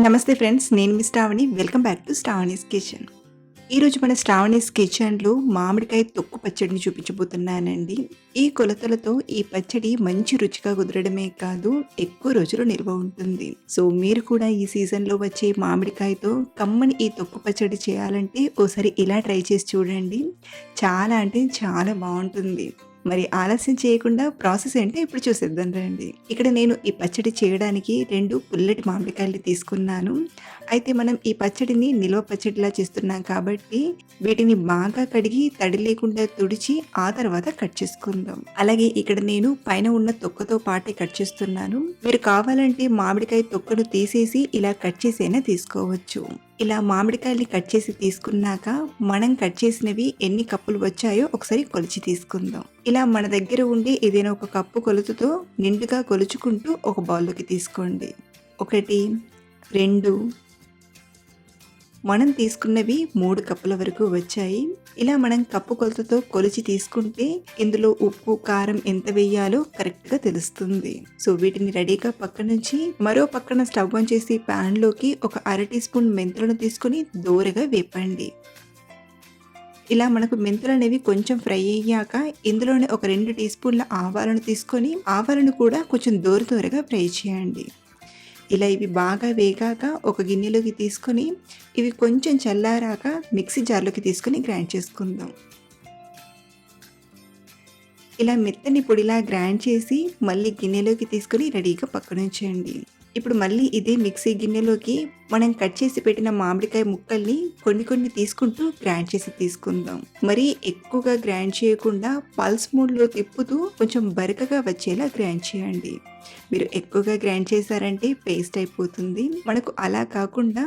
నమస్తే ఫ్రెండ్స్, నేను మీ Sravani. Welcome back to Sravani's kitchen. ఈరోజు మన శ్రావణీస్ కిచెన్లో మామిడికాయ తొక్కు పచ్చడిని చూపించబోతున్నానండి. ఈ కొలతలతో ఈ పచ్చడి మంచి రుచిగా కుదరడమే కాదు, ఎక్కువ రోజులు నిల్వ ఉంటుంది. సో మీరు కూడా ఈ సీజన్లో వచ్చే మామిడికాయతో కమ్మని ఈ తొక్కు పచ్చడి చేయాలంటే ఓసారి ఇలా ట్రై చేసి చూడండి. చాలా అంటే చాలా బాగుంటుంది. మరి ఆలస్యం చేయకుండా ప్రాసెస్ ఏంటో ఇప్పుడు చూసేద్దాం రండి. ఇక్కడ నేను ఈ పచ్చడి చేయడానికి 2 పుల్లటి మామిడికాయలు తీసుకున్నాను. అయితే మనం ఈ పచ్చడిని నిల్వ పచ్చడిలా చేస్తున్నాం కాబట్టి వీటిని బాగా కడిగి తడి లేకుండా తుడిచి ఆ తర్వాత కట్ చేసుకుందాం. అలాగే ఇక్కడ నేను పైన ఉన్న తొక్కతో పాటే కట్ చేస్తున్నాను. మీరు కావాలంటే మామిడికాయ తొక్కను తీసేసి ఇలా కట్ చేసైనా తీసుకోవచ్చు. ఇలా మామిడికాయల్ని కట్ చేసి తీసుకున్నాక మనం కట్ చేసినవి ఎన్ని కప్పులు వచ్చాయో ఒకసారి కొలిచి తీసుకుందాం. ఇలా మన దగ్గర ఉండే ఏదైనా ఒక కప్పు కొలతతో నిండుగా కొలుచుకుంటూ ఒక బౌల్లోకి తీసుకోండి. 1, 2, మనం తీసుకున్నవి 3 కప్పుల వరకు వచ్చాయి. ఇలా మనం కప్పు కొలతతో కొలిచి తీసుకుంటే ఇందులో ఉప్పు కారం ఎంత వేయాలో కరెక్ట్గా తెలుస్తుంది. సో వీటిని రెడీగా పక్కనుంచి మరో పక్కన స్టవ్ ఆన్ చేసి ప్యాన్లోకి ఒక 1/2 టీ స్పూన్ మెంతులను తీసుకొని దోరగా వేపండి. ఇలా మనకు మెంతులు అనేవి కొంచెం ఫ్రై అయ్యాక ఇందులోనే ఒక 2 టీ స్పూన్ల ఆవాలను తీసుకొని ఆవాలను కూడా కొంచెం దోరగా ఫ్రై చేయండి. ఇలా ఇవి బాగా వేగాక ఒక గిన్నెలోకి తీసుకొని ఇవి కొంచెం చల్లారాక మిక్సీ జార్లోకి తీసుకొని గ్రైండ్ చేసుకుందాం. ఇలా మెత్తని పొడిలా గ్రైండ్ చేసి మళ్ళీ గిన్నెలోకి తీసుకొని రెడీగా పక్కన ఉంచండి. ఇప్పుడు మళ్ళీ ఇదే మిక్సీ గిన్నెలోకి మనం కట్ చేసి పెట్టిన మామిడికాయ ముక్కల్ని కొన్ని తీసుకుంటూ గ్రైండ్ చేసి తీసుకుందాం. మరీ ఎక్కువగా గ్రైండ్ చేయకుండా పల్స్ మోడ్లో తిప్పుతూ కొంచెం బరకగా వచ్చేలా గ్రైండ్ చేయండి. మీరు ఎక్కువగా గ్రైండ్ చేశారంటే పేస్ట్ అయిపోతుంది. మనకు అలా కాకుండా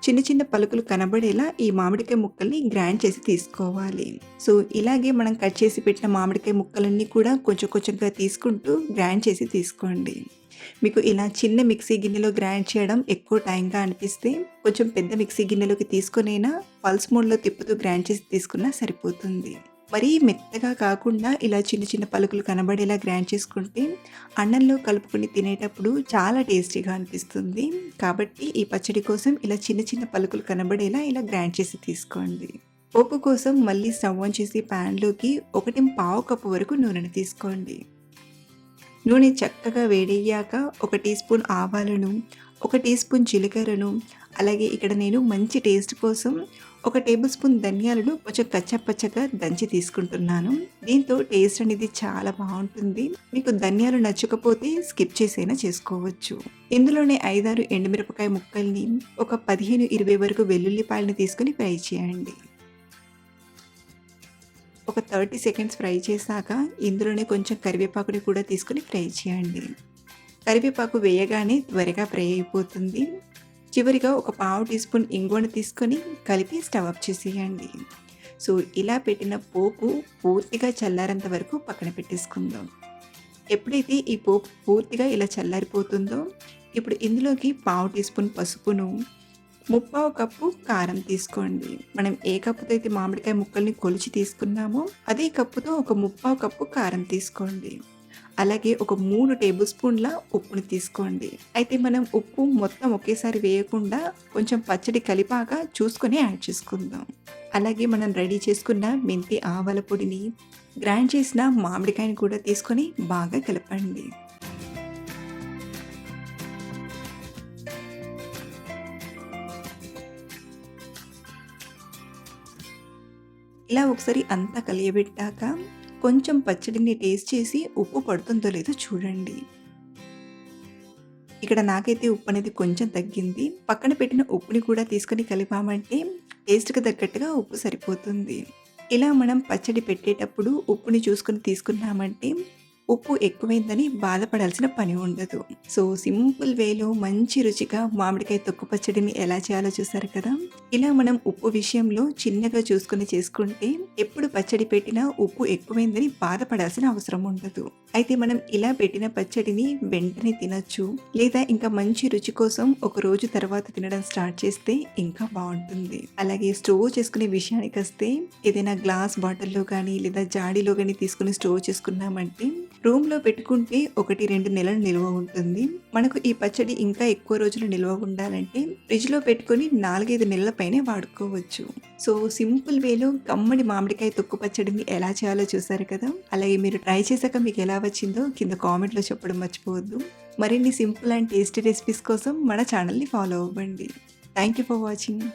చిన్న పలుకులు కనబడేలా ఈ మామిడికాయ ముక్కల్ని గ్రైండ్ చేసి తీసుకోవాలి. సో ఇలాగే మనం కట్ చేసి పెట్టిన మామిడికాయ ముక్కలన్నీ కూడా కొంచెంగా తీసుకుంటూ గ్రైండ్ చేసి తీసుకోండి. మీకు ఇలా చిన్న మిక్సీ గిన్నెలో గ్రైండ్ చేయడం ఎక్కువ టైంగా అనిపిస్తే కొంచెం పెద్ద మిక్సీ గిన్నెలోకి తీసుకునైనా పల్స్ మోడ్లో తిప్పుతూ గ్రైండ్ చేసి తీసుకున్నా సరిపోతుంది. మరీ మెత్తగా కాకుండా ఇలా చిన్న పలుకులు కనబడేలా గ్రైండ్ చేసుకుంటే అన్నంలో కలుపుకొని తినేటప్పుడు చాలా టేస్టీగా అనిపిస్తుంది. కాబట్టి ఈ పచ్చడి కోసం ఇలా చిన్న పలుకులు కనబడేలా ఇలా గ్రైండ్ చేసి తీసుకోండి. పోపు కోసం మళ్ళీ స్టవ్ ఆన్ చేసి ప్యాన్లోకి 1.5 కప్పు వరకు నూనెను తీసుకోండి. నూనె చక్కగా వేడయ్యాక 1 టీ స్పూన్ ఆవాలను, 1 టీ స్పూన్ జీలకర్రను, అలాగే ఇక్కడ నేను మంచి టేస్ట్ కోసం 1 టేబుల్ స్పూన్ ధనియాలను కొంచెం కచ్చపచ్చగా దంచి తీసుకుంటున్నాను. దీంతో టేస్ట్ అనేది చాలా బాగుంటుంది. మీకు ధనియాలు నచ్చకపోతే స్కిప్ చేసైనా చేసుకోవచ్చు. ఇందులోనే 5-6 ఎండుమిరపకాయ ముక్కల్ని, ఒక 15-20 వరకు వెల్లుల్లిపాయలను తీసుకుని ఫ్రై చేయండి. ఒక 30 సెకండ్స్ ఫ్రై చేశాక ఇందులోనే కొంచెం కరివేపాకుని కూడా తీసుకుని ఫ్రై చేయండి. కరివేపాకు వేయగానే త్వరగా ఫ్రై అయిపోతుంది. చివరిగా ఒక 1/2 టీ స్పూన్ ఇంగువను తీసుకొని కలిపి స్టవ్ ఆఫ్ చేసేయండి. సో ఇలా పెట్టిన పోపు పూర్తిగా చల్లారేంత వరకు పక్కన పెట్టేసుకుందాం. ఎప్పుడైతే ఈ పోపు పూర్తిగా ఇలా చల్లారిపోతుందో ఇప్పుడు ఇందులోకి 1/2 టీ స్పూన్ పసుపును, 1/4 కప్పు కారం తీసుకోండి. మనం ఏ కప్పుతో అయితే మామిడికాయ ముక్కల్ని కొలిచి తీసుకున్నామో అదే కప్పుతో ఒక 1/4 కప్పు కారం తీసుకోండి. అలాగే ఒక 3 టేబుల్ స్పూన్ల ఉప్పుని తీసుకోండి. అయితే మనం ఉప్పు మొత్తం ఒకేసారి వేయకుండా కొంచెం పచ్చడి కలిపాక చూసుకొని యాడ్ చేసుకుందాం. అలాగే మనం రెడీ చేసుకున్న మెంతి ఆవాల పొడిని, గ్రైండ్ చేసిన మామిడికాయని కూడా తీసుకొని బాగా కలపండి. ఇలా ఒకసారి అంతా కలియబెట్టాక కొంచెం పచ్చడిని టేస్ట్ చేసి ఉప్పు పడుతుందో లేదో చూడండి. ఇక్కడ నాకైతే ఉప్పు అనేది కొంచెం తగ్గింది. పక్కన పెట్టిన ఉప్పుని కూడా తీసుకొని కలిపామంటే టేస్ట్కి తగ్గట్టుగా ఉప్పు సరిపోతుంది. ఇలా మనం పచ్చడి పెట్టేటప్పుడు ఉప్పుని చూసుకొని తీసుకున్నామంటే ఉప్పు ఎక్కువైందని బాధపడాల్సిన పని ఉండదు. సో సింపుల్ వేలో మంచి రుచిగా మామిడికాయ తొక్కు పచ్చడిని ఎలా చేయాలో చూసారు కదా. ఇలా మనం ఉప్పు విషయంలో చిన్నగా చూసుకొని చేసుకుంటే ఎప్పుడు పచ్చడి పెట్టినా ఉప్పు ఎక్కువైందని బాధపడాల్సిన అవసరం ఉండదు. అయితే మనం ఇలా పెట్టిన పచ్చడిని వెంటనే తినొచ్చు, లేదా ఇంకా మంచి రుచి కోసం ఒక రోజు తర్వాత తినడం స్టార్ట్ చేస్తే ఇంకా బాగుంటుంది. అలాగే స్టోర్ చేసుకునే విషయానికి వస్తే ఏదైనా గ్లాస్ బాటిల్లో కానీ లేదా జాడీలో కానీ తీసుకుని స్టోర్ చేసుకున్నామంటే రూమ్‌లో పెట్టుకుంటే 1, 2 నెలలు నిల్వ ఉంటుంది. మనకు ఈ పచ్చడి ఇంకా ఎక్కువ రోజులు నిల్వ ఉండాలంటే ఫ్రిడ్జ్‌లో పెట్టుకొని 4, 5 నెలల పైనే వాడుకోవచ్చు. సో, సింపుల్ వేలో కమ్మడి మామిడికాయ తొక్కు పచ్చడిని ఎలా చేయాలో చూసారు కదా! అలాగే మీరు ట్రై చేశాక మీకెలా వచ్చిందో కింద కామెంట్‌లో చెప్పడం మర్చిపోవద్దు. మరిన్ని సింపుల్ అండ్ టేస్టీ రెసిపీస్ కోసం మన ఛానెల్‌ని ఫాలో అవ్వండి. Thank you for watching.